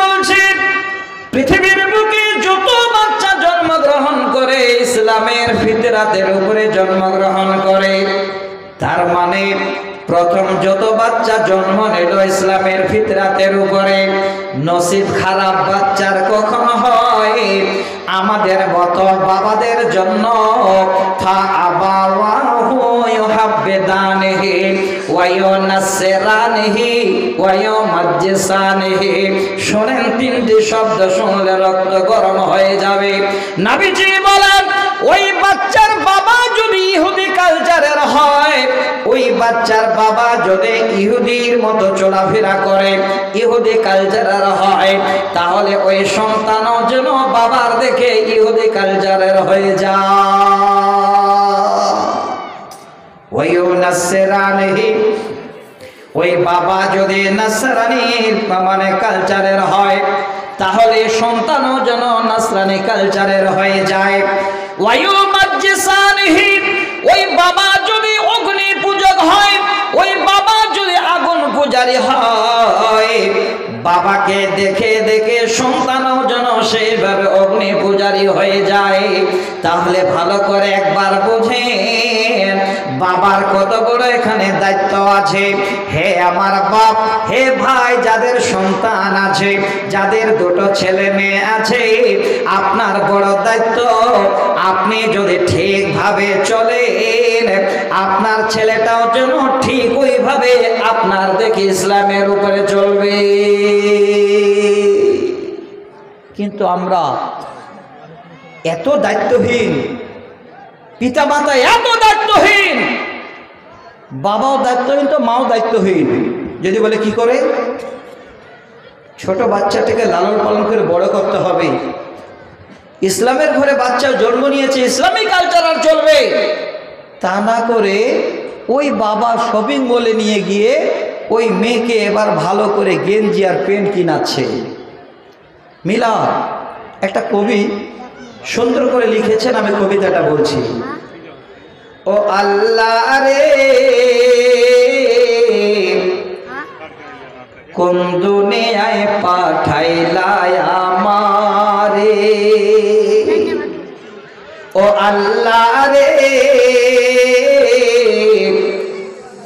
বলছে পৃথিবীর বুকে যত বাচ্চা জন্মগ্রহণ করে ইসলামের ফিতরাতের উপরে জন্মগ্রহণ করে, তার মানে প্রথম যত বাচ্চা জন্ম নিল ইসলামের ফিতরাতের উপরে, নসিব খারাপ বাচ্চার কখনো হয় আমাদের মতো বাবাদের জন্য ফা আবাওয়াহু ইউহাব্বিদানিহি ওয়া ইউনাসসিরানিহি ওয়া ইউমাজ্জিসানিহি। শোনেন, তিনটি শব্দ শুনলে রক্ত গরম হয়ে যাবে। নবীজি বলেন ওই বাচ্চার বাবা যদি ইহুদি কালচারের হয়, ওই বাচ্চার বাবা যদি ইহুদির মতো চলাফেরা করে, ইহুদি কালচারের হয়, তাহলে ওই সন্তানও যেন বাবার দেখে ইহুদি কালচারের হয়ে যায়। ওই বাবা যদি নাসরানির মানে কালচারের হয়, তাহলে সন্তানও যেন নাসরানি কালচারের হয়ে যায়। ওই বাবা যদি অগ্নি পূজক হয়, ওই বাবা যদি আগুন পূজারী হয়, বাবাকে দেখে দেখে সন্তানও যেন সেইভাবে অগ্নি পূজারী হয়ে যায়। তাহলে ভালো করে একবার বুঝেন বাবার কত বড় এখানে দায়িত্ব আছে। হে আমার বাপ, হে ভাই, যাদের সন্তান আছে, যাদের দুটো ছেলে মেয়ে আছে, আপনার বড় দায়িত্ব আপনি যদি ঠিকভাবে চলেন, আপনার ছেলেটাও যেন ঠিক ওইভাবে আপনার দেখে ইসলামের উপরে চলবে। কিন্তু আমরা এত দায়িত্বহীন, পিতা মাতা এত দায়িত্বহীন, বাবাও দায়িত্বহীন তো মাও দায়িত্বহীন। যদি বলে কি করে, ছোট বাচ্চাটাকে লালন পালন করে বড় করতে হবে, ইসলামের ঘরে বাচ্চা জন্ম নিয়েছে, ইসলামী কালচার আর চলবে, তা না করে ওই বাবা শপিং মলে নিয়ে গিয়ে ওই মেয়েকে এবার ভালো করে গেঞ্জি আর প্যান্ট কিনাচ্ছে। মিলা একটা কবি সুন্দর করে লিখেছেন, আমি কবিতাটা বলছি। ও আল্লাহ রে, কোন দুনিয়ায় পাঠাইলা আমারে, ও আল্লাহ রে,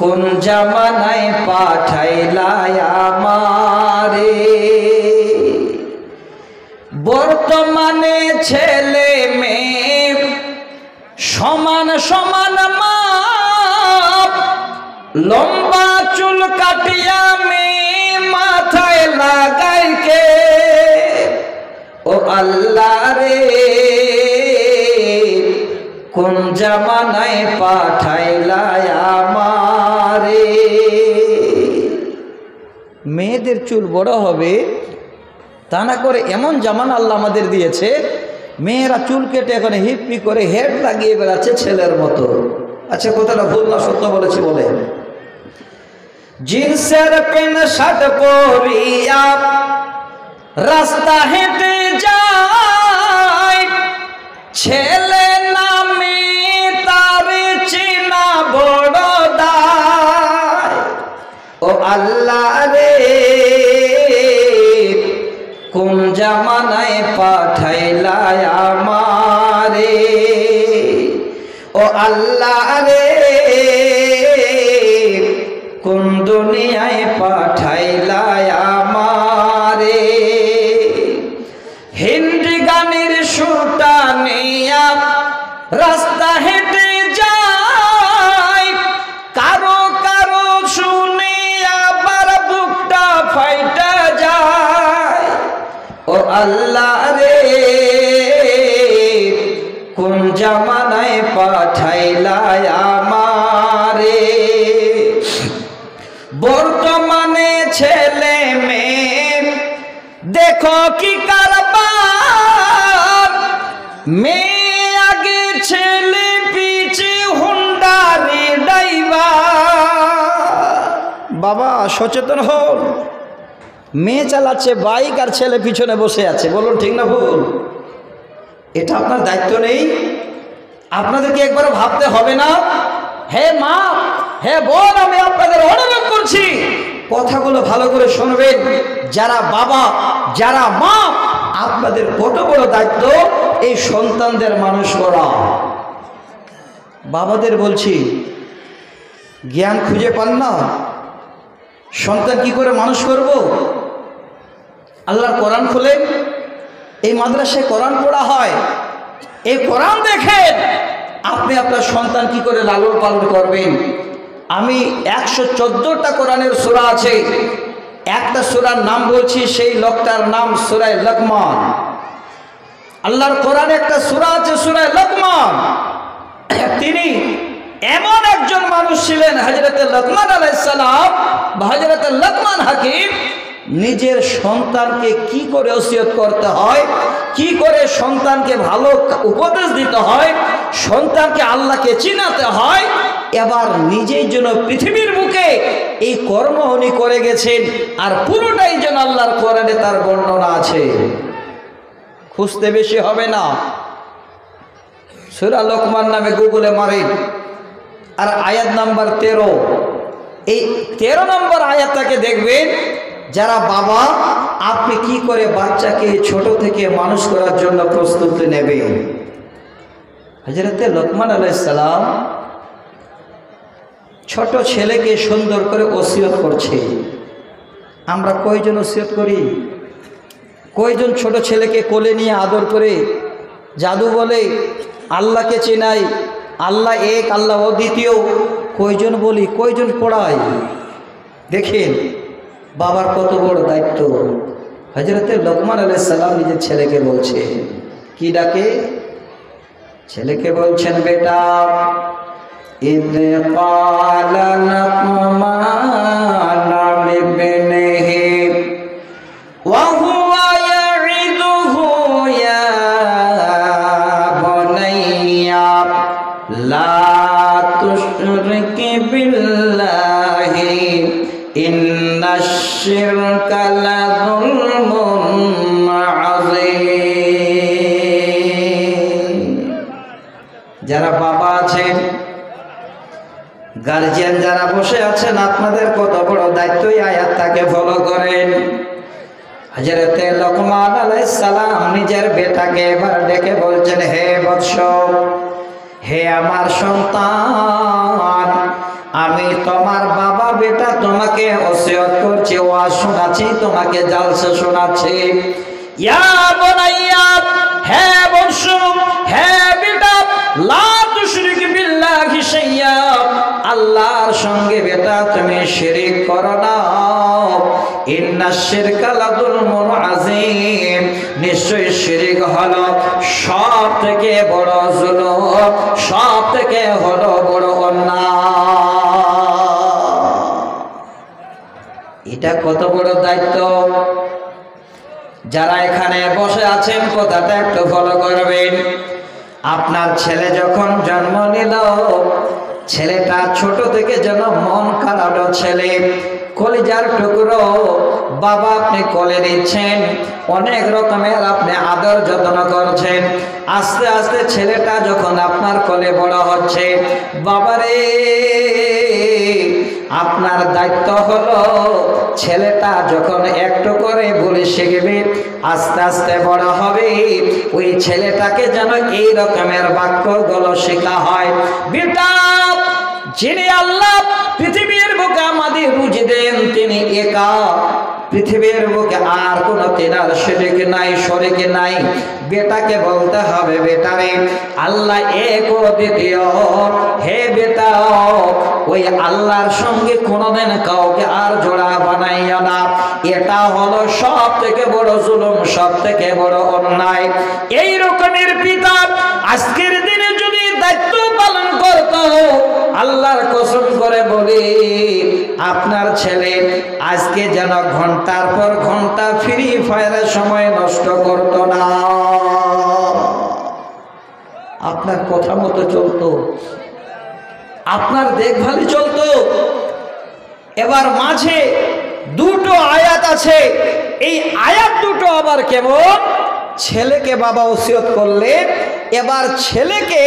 কোন জামানায় পাঠাইলা আমারে। বর্তমানে ছেলে মেয়ে সমান সমান মাপ, লম্বা চুল কাটিয়া মেয়ে মাথায় লাগাই কে, ও আল্লাহ রে, কোন জামানায় পাঠাইলা আমারে। মেয়েদের চুল বড় হবে, তা না করে এমন জামানা আল্লাহ আমাদের দিয়েছে, মেয়েরা চুল কেটে এখন হিপ্পি করে হেড লাগিয়ে বেড়াচ্ছে ছেলের মতো। আচ্ছা, কথাটা ভুল না সত্য বলেছি বলে? জিন্সের প্যান্ট শার্ট পরিয়া রাস্তা হেঁটে যায়, ছেলে নামে তার চেনা বড় দায়। ও আল্লাহ রে, কোন জামানায় পাঠাইলা আমারে, ও আল্লাহ রে, কোন দুনিয়ায় পাঠাইলা আমারে। হিন্দি গানের সুরটা নিয়া রাস্তা হেঁটে যায়, কারো কারো শুনে আবার বুকটা ফাইটা যায়। ও আল্লাহ রে, কোন জামানায় পাঠাইলা আমারে। বর্তমানে ছেলে মেয়ে দেখো কি কারবার, মেয়ে আগে ছেলে পিছে হুন্ডারি ড্রাইভার। বাবা সচেতন হন, মেয়ে চালাচ্ছে বাইক আর ছেলে পিছনে বসে আছে, বলুন ঠিক না ভুল? এটা আপনার দায়িত্ব নেই? আপনাদেরকে একবার ভাবতে হবে না? হে মা, হে বোন, আমি আপনাদের অনুরোধ করছি, কথাগুলো ভালো করে শুনবেন। যারা বাবা, যারা মা, আপনাদের কত বড় দায়িত্ব এই সন্তানদের মানুষ করা। বাবাদের বলছি, জ্ঞান খুঁজে পান না, সন্তান কি করে মানুষ করব? আল্লাহর কোরআন খুলে, এই মাদ্রাসায় কোরআন পড়া হয়, এই কোরআন দেখেন আপনি আপনার সন্তান কি করে লালন পালন করবেন। আমি 114টা কোরআনের সূরা আছে, একটা সূরার নাম বলছি, সেই লোকটার নাম সূরা লোকমান। আল্লাহর কোরআনে একটা সূরা আছে সূরা লোকমান। তিনি এমন একজন মানুষ ছিলেন, হযরতে লোকমান আলাইহিস সালাম বা হযরতে লোকমান হাকিম, নিজের সন্তানকে কি করে ওসিয়ত করতে হয়, কি করে সন্তানকে ভালো উপদেশ দিতে হয়, সন্তানকে আল্লাহকে চিনাতে হয়, এবার নিজেই যেন পৃথিবীর বুকে এই কর্ম উনি করে গেছেন। আর পুরোটাই যেন আল্লাহর কোরআনে তার বর্ণনা আছে, খুঁজতে বেশি হবে না। সূরা লোকমান নামে গুগলে মারেন, আর আয়াত নাম্বার 13, এই 13 নম্বর আয়াতটাকে দেখবেন। যারা বাবা, আপনি কি করে বাচ্চাকে ছোট থেকে মানুষ করার জন্য প্রস্তুতি নেবেন। হযরতে লোকমান আলাইহিস সালাম ছোট ছেলেকে সুন্দর করে ওসিয়ত করছে। আমরা কয়জন ওসিয়ত করি? কয়জন ছোট ছেলেকে কোলে নিয়ে আদর করে জাদু বলে আল্লাহকে চেনাই, আল্লাহ এক, আল্লাহ অদ্বিতীয়, কয়জন বলি, কয়জন পড়াই? দেখেন বাবার কত বড় দায়িত্ব। হযরতে লোকমান আলাইহিস সালাম নিজের ছেলেকে বলছে, কি ডাকে? ছেলেকে বলছেন, বেটা, ইদ ক্বালা লোকমান লিবনিহি ওয়া হুয়া ইয়াইদুহু ইয়া বুনাইয়া লা তুশরিক বিল্লাহি ইন্নাশ শিরকা লাযুলমুন আযীম। যারা বাবা আছেন, গার্জিয়ান যারা বসে আছেন, আপনাদের কত বড় দায়িত্ব, এই আয়াতটাকে ফলো করেন। হযরতে লোকমান আলাইহিস সালাম নিজের বেটাকে এবার ডেকে বলছেন, হে বৎস, হে আমার সন্তান, আমি তোমার বাবা বেটা তোমাকে ওসিয়ত করছি, ওয়াজ শোনাচ্ছি, তোমাকে জালসা শোনাচ্ছি। ইয়া বুনাইয়া, হে বৎস, হে বেটা, লা তুশরিক বিল্লাহি শাইয়্যা, আল্লাহর সঙ্গে বেটা তুমি শিরক করো না। ইন্নাশ শিরকা লাযুলমুন আযীম, নিশ্চয় শিরক হলো সব থেকে বড় জুলুম, সব থেকে হলো বড় অন্যায়। এটা কত বড় দায়িত্ব। যারা এখানে বসে আছেন, কথাটা একটু ফলো করবেন। আপনার ছেলে যখন জন্ম নিল, ছেলেটা ছোট থেকে যেন মন খারাপ ছেলে, কলিজার টুকরো, বাবা আপনি কোলে নিচ্ছেন, অনেক রকমের আপনি আদর যত্ন করছেন। আস্তে আস্তে ছেলেটা যখন আপনার কোলে বড় হচ্ছে, বাবারে আপনার দায়িত্ব হলো ছেলেটা যখন একটু করে বলে শিখবে, আস্তে আস্তে বড় হবে, ওই ছেলেটাকে যেন এই রকমের বাক্যগুলো শেখা হয়। বেটা, যিনি আল্লাহ পৃথিবীর বুকে আমাদের রুজি দেন, তিনি একা, পৃথিবীর বুকে আর কোনো তেনার শরীক নাই, শরীক নাই। বেটাকে বলতে হবে, বেটারে আল্লাহ এক ও দ্বিতীয়, হে বেটা ওই আল্লাহর সঙ্গে কোনোদিন কাউকে আর জোড়া বানাইয়া না। এটা হলো সব থেকে বড় জুলুম, সব থেকে বড় অন্যায়। এই রকমের পিতা আজকের দিনে যদি দায়িত্ব পালন করত, আল্লাহর কসম করে বলি, আপনার ছেলে আজকে যেন ঘন্টার পর ঘন্টা ফ্রি ফায়ারের সময় নষ্ট করত না, আপনার কথা মতো চলতো, আপনার দেখভালি চলতো। এবার মাঝে দুটো আয়াত আছে, এই আয়াত দুটো আবার কেমন, ছেলেকে বাবা ওসিয়ত করলেন, এবার ছেলেকে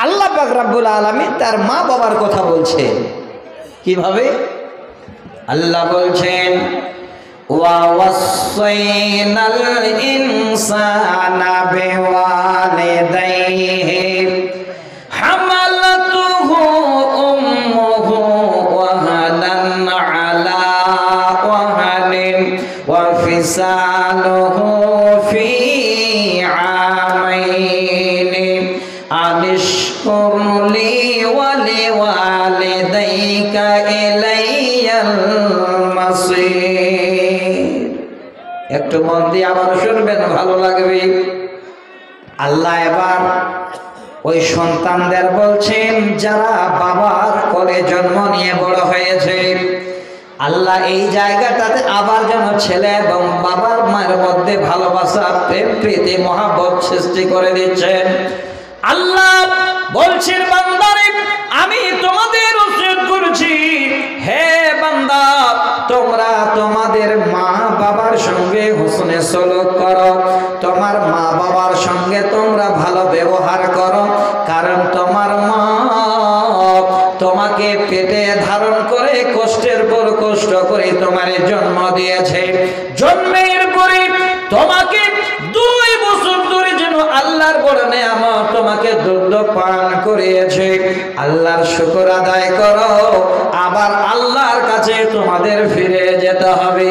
আল্লাহ পাক রব্বুল আলামিন তার মা বাবার কথা বলছেন। কিভাবে? আল্লাহ বলছেন, ووصينا الإنسان بوالديه حملته أمه وهنا على وهن وفصاله في عامين أن اشكر لي ولوالديك إلي المصير একটু মন দিয়ে আবার শুনবেন, ভালো লাগবে। আল্লাহ এবার ওই সন্তানদের বলছেন যারা বাবার কোলে জন্ম নিয়ে বড় হয়েছে, আল্লাহ এই জায়গাটাতে আবার যেন ছেলে এবং বাবার মায়ের মধ্যে ভালোবাসা, প্রেম প্রীতি, মহাব্বত সৃষ্টি করে দিচ্ছেন। আল্লাহ বলছেন বান্দারে আমি তোমাদের ওসিয়ত করছি, হে বান্দা তোমরা তোমাদের মা বাবার সঙ্গে হুসনে সলুক করো, তোমার মা বাবার সঙ্গে তোমরা ভালো ব্যবহার করো, কারণ তোমার মা তোমাকে পেটে ধারণ করে কষ্টের পর কষ্ট করে তোমার জন্ম দিয়েছে। জন্মের পরে তোমাকে 2 বছর ধরে যেন আল্লাহর বড় নেয়ামত তোমাকে দুগ্ধ পান করিয়েছে। আল্লাহর শুকর আদায় করো, আবার আল্লাহর কাছে তোমাদের ফিরে যেতে হবে।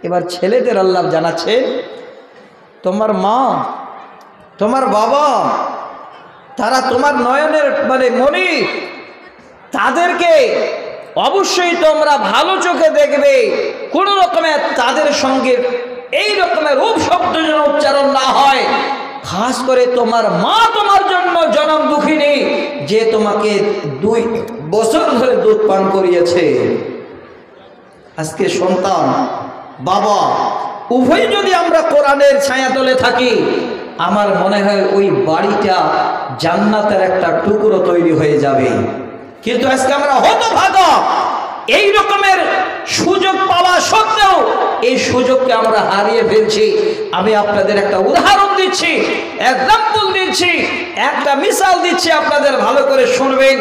এবার ছেলেদের আল্লাহ জানাচ্ছে তোমার মা তোমার বাবা তারা তোমার নয়নের মানে মনি, তাদেরকে অবশ্যই তোমরা ভালো চোখে দেখবে, কোন রকমের তাদের সঙ্গে এই রকমের রূপ শব্দ যেন উচ্চারণ না হয়। খাস করে তোমার মা তোমার জন্য জনম দুঃখিনী, যে তোমাকে 2 বছর ধরে দুধ পান করিয়েছে। আজকে সন্তান বাবা উভয় যদি আমরা কোরআনের ছায়াতলে থাকি, আমার মনে হয় ওই বাড়িটা জান্নাতের একটা টুকরো তৈরি হয়ে যাবে। কিন্তু আজকে আমরা হতভাগা, এই রকমের সুযোগ পাওয়া সত্ত্বেও এই সুযোগকে আমরা হারিয়ে ফেলছি। আমি আপনাদের একটা উদাহরণ দিচ্ছি, এক্সাম্পল দিচ্ছি, একটা মিসাল দিচ্ছি, আপনাদের ভালো করে শুনবেন।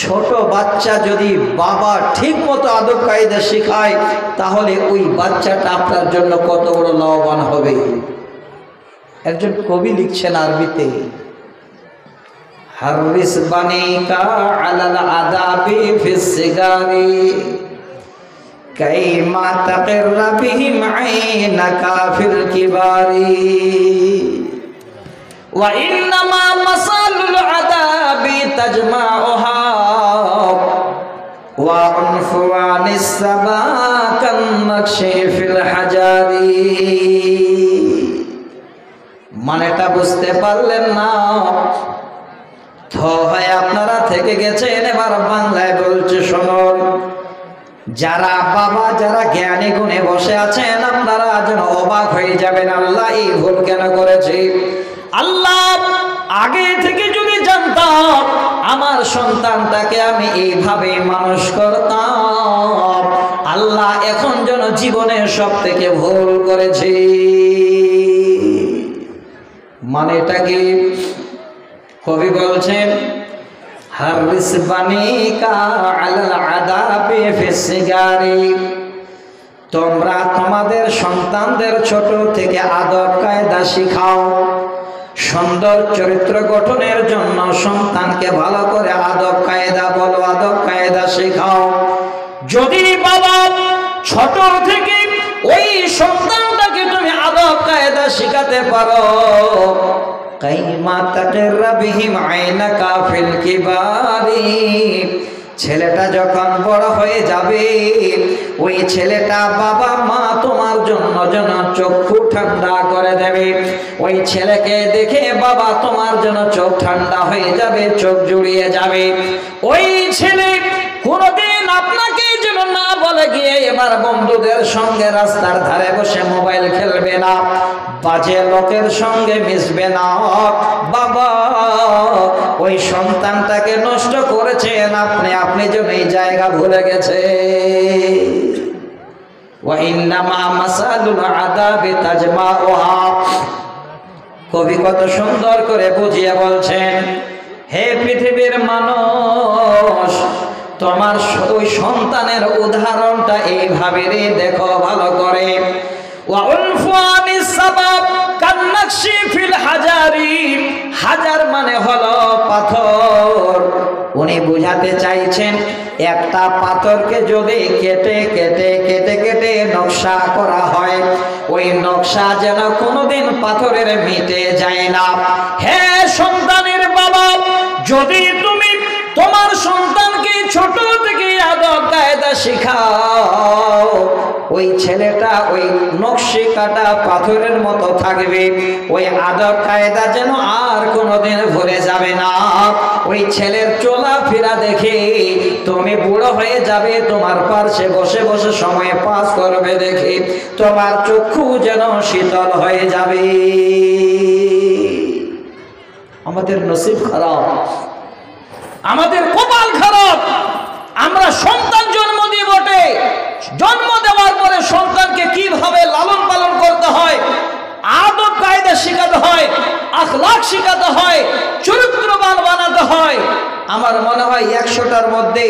ছোট বাচ্চা যদি বাবা ঠিক মতো আদব কায়দা শেখায়, তাহলে ওই বাচ্চাটা আপনার জন্য কত বড় লাভবান হবে। একজন কবি লিখছেন আরবিতে, হারিস বানিকা আলাল আদাবি ফিস সিগারি কাইমা তাকিররা বিহিম আইনাকা ফিল কিবারি ওয়া ইন্নামা মাসালুল আদাবি তাজমাউহা ওয়া উনফুয়ানিস সাবাকান নাকশি ফিল হাজারি। মানেটা বুঝতে পারলেন না তো হয় আপনারা থেকে গেছেন। এবার বাংলায় বলছে শুনুন, যারা বাবা যারা জ্ঞানী গুণে বসে আছেন, আপনারা যেন অবাক হয়ে যাবেন আল্লাহ এই ভুল কেন করেছে। আল্লাহ আগে থেকে যদি জানতাম আমার সন্তানটাকে আমি এইভাবে মানুষ করতাম, আল্লাহ এখন যেন জীবনের সব থেকে ভুল করেছি। মানেটা কি? কবি বলছেন হারিস বানিকা আলাল আদাবি ফিস সিগারি, তোমরা তোমাদের সন্তানদের ছোট থেকে আদব কায়দা শিখাও। সুন্দর চরিত্র গঠনের জন্য সন্তানকে ভালো করে আদব কায়দা বলো, আদব কায়দা শেখাও। যদি বাবা ছোট থেকে ওই সন্তানটাকে তুমি আদব কায়দা শিখাতে পারো, কাইমা তাকিররা বিহিম আইনাকা ফিল কিবারি, ছেলেটা যখন বড় হয়ে যাবে, ওই ছেলেটা বাবা মা তোমার জন্য যেন চক্ষু ঠান্ডা করে দেবে। ওই ছেলেকে দেখে বাবা তোমার জন্য চোখ ঠান্ডা হয়ে যাবে, চোখ জুড়িয়ে যাবে। ওই ছেলে কোনদিন আপনাকে যেন না বলে গিয়ে এবার বন্ধুদের সঙ্গে রাস্তার ধারে বসে মোবাইল খেলবে না, বাজে লোকের সঙ্গে মিশবে না। বাবা ওই সন্তানটাকে নষ্ট করেছেন আপনি, আপনি যেন এই জায়গা ভুলে গেছে। ওয়া ইন্নামা মাসালুল আদাবি তাজমাউহা, কবি কত সুন্দর করে বুঝিয়ে বলছেন, হে পৃথিবীর মানুষ, তোমার ওই সন্তানের উদাহরণটা এইভাবে রে, দেখো ভালো করে। ওয়া উনফুয়ানিস সাবাব কান্নাকশি ফিল হাজারি, হাজার মানে হলো পাথর। উনি বুঝাতে চাইছেন একটা পাথরকে যদি কেটে কেটে কেটে কেটে নকশা করা হয়, ওই নকশা যেন কোনোদিন পাথরের মিটে যায় না। হে সন্তানের বাবা, যদি তুমি তোমার সন্তানকে ছোট থেকে আদব কায়দা শিখাও, ওই ছেলেটা ওই নকশি কাটা পাথরের মতো থাকবে। ওই আদব কায়দা যেন আর কোনোদিন ভুলে যাবে না। ওই ছেলের চলাফেরা দেখে তুমি বুড়ো হয়ে যাবে, তোমার পাশে বসে বসে সময় পাস করবে দেখে তোমার চক্ষু যেন শীতল হয়ে যাবে। আমাদের নসিব খারাপ, আমাদের কপাল খারাপ। আমরা সন্তান জন্ম দিয়ে বটে, জন্ম দেওয়ার পরে সন্তানকে কিভাবে লালন পালন করতে হয়, আদব কায়দা শেখাতে হয়, আখলাক শেখাতে হয়, চরিত্রবান বানাতে হয়। আমার মনে হয় 100টার মধ্যে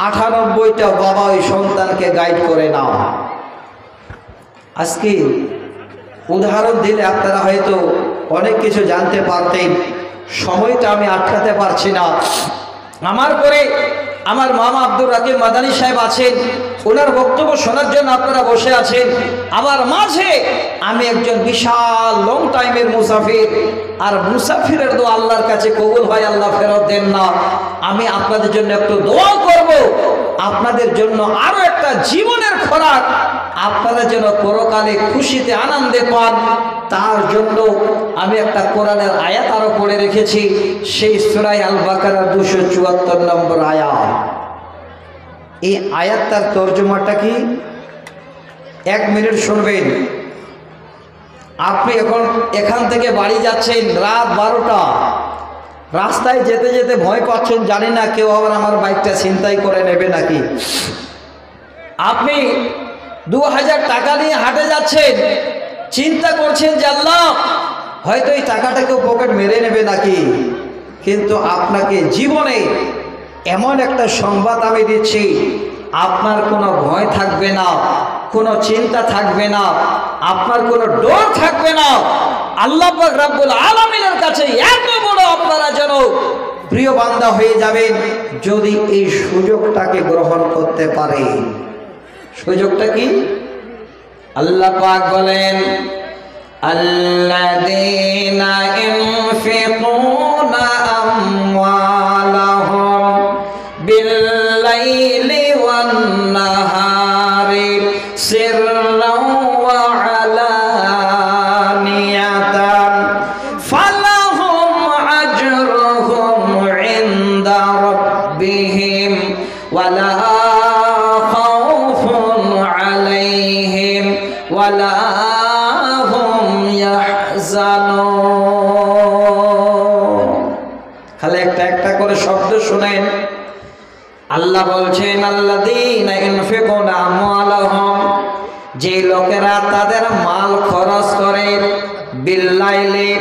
98টা বাবা ওই সন্তানকে গাইড করে নাও। আজকে উদাহরণ দিলে আপনারা হয়তো অনেক কিছু জানতে পারতেন, সময়টা আমি আটকাতে পারছি না। আমার পরে আমার মামা আব্দুর রাকিব মাদানী সাহেব আছেন, ওনার বক্তব্য শোনার জন্য আপনারা বসে আছেন। আমার মাঝে আমি একজন বিশাল লং টাইমের মুসাফির, আর মুসাফিরের দোয়া আল্লাহর কাছে কবুল হয়, আল্লাহ ফেরত দেন না। আমি আপনাদের জন্য একটু দোয়া করব, আপনাদের জন্য আরো একটা জীবনের খোরাক আপনারা যেন পরকালে খুশিতে আনন্দে পান, তার জন্য আমি একটা কোরআনের আয়াত আরো পড়ে রেখেছি। সেই সূরা আল বাকারা 274 নম্বর আয়াত। এই আয়াতটার তর্জমাটা কি 1 মিনিট শুনবেন। আপনি এখন এখান থেকে বাড়ি যাচ্ছেন রাত 12টা, রাস্তায় যেতে যেতে ভয় পাচ্ছেন, জানি না কেউ আবার আমার বাইকটা ছিনতাই করে নেবে নাকি। আপনি 2000 টাকা নিয়ে হাটে যাচ্ছেন, চিন্তা করছেন যে আল্লাহ হয়তো এই টাকাটা কেউ পকেট মেরে নেবে নাকি। কিন্তু আপনাকে জীবনে এমন একটা সংবাদ আমি দিচ্ছি, আপনার কোনো ভয় থাকবে না, কোনো চিন্তা থাকবে না, আপনার কোনো ডর থাকবে না। আল্লাহ পাক রব্বুল আলামিনের কাছে এত বড় আপনারা যেন প্রিয় বান্দা হয়ে যাবেন যদি এই সুযোগটাকে গ্রহণ করতে পারেন। সুযোগটা কি? আল্লাহ পাক বলেন, আল্লাযীনা ইনফিকুনা আমওয়ালাহুম বিল-লাইলি ওয়ান-নাহারি সিররাও ওয়া আলানিয়াতান ফালাহুম আজরুহুম ইনদা রাব্বিহিম ওয়ালা খাউফুন আলাইহিম ওয়ালা হুম ইয়াহজানুন। খালি একটা একটা করে শব্দ শুনেন। আল্লাহ বলছেন, আল্লাযীনা ইনফিকুনা আমওয়ালাহুম, যে লোকেরা তাদের মাল খরচ করে, বিল-লাইলি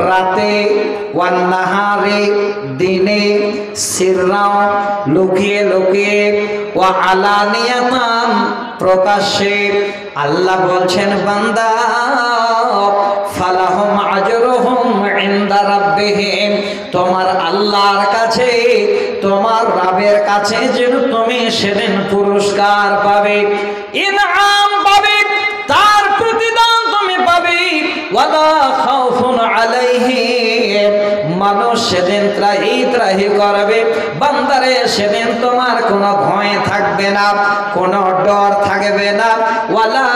রাতে, ওয়ান-নাহারি দিনে, সিররাও লুকিয়ে লুকিয়ে, ওয়া আলানিয়াতান প্রকাশ্যে। আল্লাহ বলছেন, বান্দা ফালাহুম আজরুহুম ইনদা রাব্বিহিম, তোমার আল্লাহর কাছে, তোমার রবের কাছে যেন তুমি সেদিন পুরস্কার পাবে, ইনআম পাবে, তার প্রতিদান তুমি পাবে। ওয়ালা খাউফুন আলাইহিম, মানুষ সেদিন ত্রাহি ত্রাহি করবে। বান্দারে সেদিন তোমার কোনো ভয় থাকবে না, কোনো ডর থাকবে না। ওয়ালা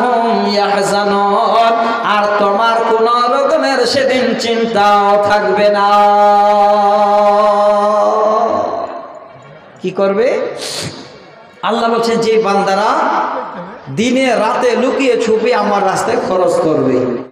হুম ইয়াহজানুন, আর তোমার কোনো রকমের সেদিন চিন্তাও থাকবে না। কি করবে? আল্লাহ বলছেন, যে বান্দারা দিনে রাতে লুকিয়ে ছুপে আমার রাস্তায় খরচ করবে।